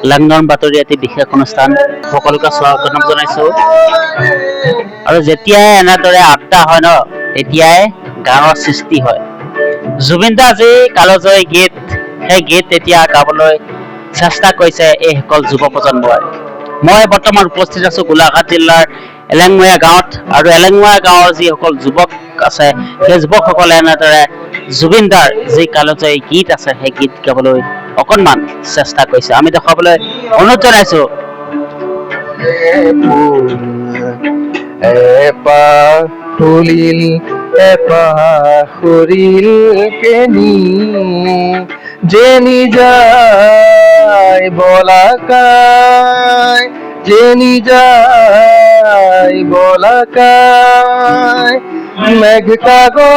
London বাতৰি এটি বিশেষ অনুষ্ঠান সকলোকে স্বাগতম জনাইছো আৰু যেতিয়াই এনেদৰে আড্ডা হয় ন তেতিয়াই গানৰ সৃষ্টি হয়। জুবিন দা যি কালজয়ী গীত সেই গীত এতিয়া গাবলৈ চেষ্টা কৰিছে এই সকল যুৱ প্ৰজন্মই। মই বৰ্তমান উপস্থিত আছো গোলাঘাট জিলাৰ এলেংমৰীয়া গাঁৱত আৰু এলেংমৰীয়া গাঁৱৰ যিসকল যুৱক আছে সেই যুৱকসকলে এনেদৰে জুবিন দাৰ যি কালজয়ী গীত আছে সেই গীত গাবলৈ অকণমান চেষ্টা কৰিছে। আমি দেখাবলৈ অনুৰোধ জনাইছো। ফুলিল সৰিল কেনি যেনি যায় বলাকাই যেনি যায় বলাকাই মেঘ কাগজতে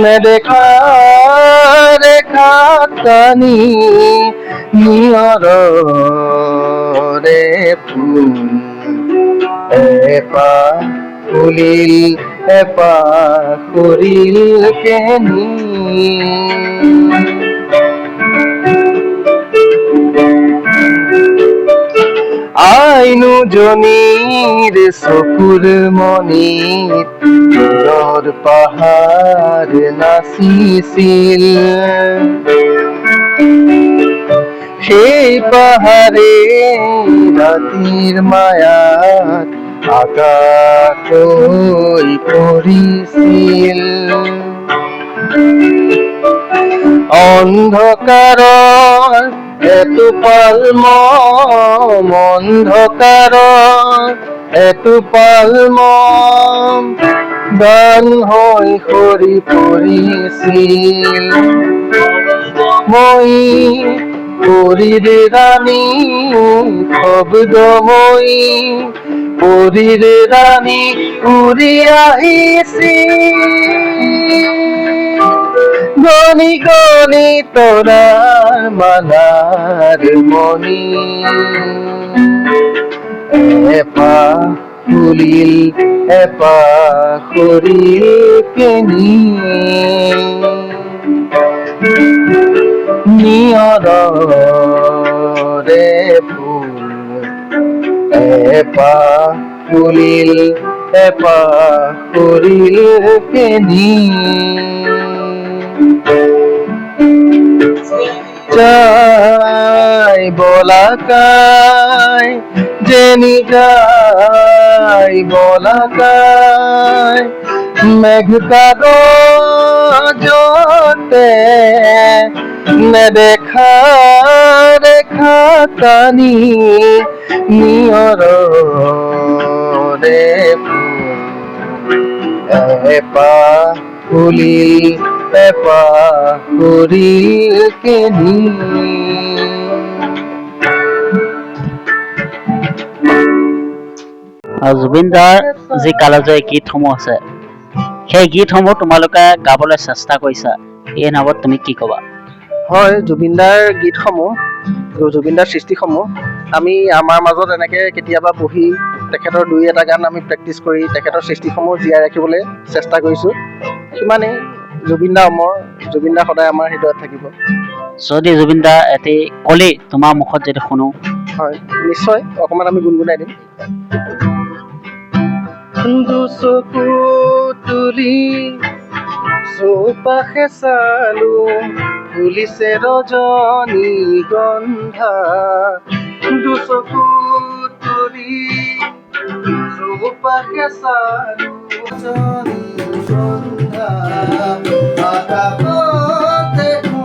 নেদেখা ৰেখা টানি নিয়ৰৰে ফুল এপাহ ফুলিল এপাহ সৰিল কেনি আইনো জনীৰ চকুৰ মণিত দূৰৰ পাহাৰ নাচিছিল সেই পাহাৰে ৰাতিৰ মায়াত আকাশ হৈ পৰিছিল অন্ধকাৰৰ এটোপাল মম অন্ধকাৰৰ এটোপাল মম গান হৈ সৰি পৰিছিল মই পৰীৰ ৰাণী শব্দময়ী পৰীৰ ৰাণী উৰি আহিছিল গণি গণি তৰাৰ মালাৰ মণি এপাহ ফুলিল এপাহ সৰিল কেনি নিয়ৰৰে ফুল এপাহ ফুলিল এপাহ সৰিল কেনি যায় বলাকাই যেনি যায় বলাকাই মেঘ কাগজতে নেদেখা ৰেখা টানি নিয়ৰৰে ফুল এপাহ ফুলিল এপাহ সৰিল কেনি জুবিন দাৰ যি কালজয়ী গীতসমূহ আছে সেই গীতসমূহ তোমালোকে গাবলৈ চেষ্টা কৰিছা, এই নামত তুমি কি ক'বা? হয়, জুবিনদাৰ গীতসমূহ জুবিনদাৰ সৃষ্টিসমূহ আমি আমাৰ মাজত এনেকৈ কেতিয়াবা বহি তেখেতৰ দুই এটা গান আমি প্ৰেক্টিচ কৰি তেখেতৰ সৃষ্টিসমূহ জীয়াই ৰাখিবলৈ চেষ্টা কৰিছোঁ। সিমানেই। জুবিন দা অমৰ, জুবিন দা সদায় আমাৰ হৃদয়ত থাকিব। যদি জুবিন দা এটি কলি তোমাৰ মুখত যদি শুনো? হয়, নিশ্চয় অকণমান আমি গুণগুণাই দিম। দুচকু তুলি চৌপাশে চালো ফুলিছে ৰজনী গন্ধা দুচকু তুলি চৌপাশে চালো ৰজনী গন্ধা আকাশত দেখো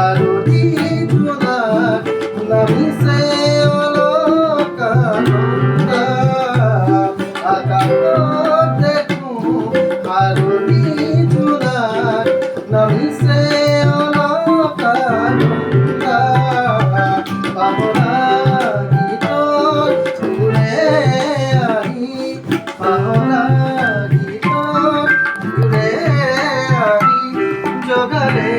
আৰতি জোনাক নামিছে অলকা গংগা আকাশত দেখো আৰতি জোনাক নামিছে অলকা গংগা পাহৰা গীতৰ সুৰে আহি পাহৰা গীতৰ সুৰে আহি জগালে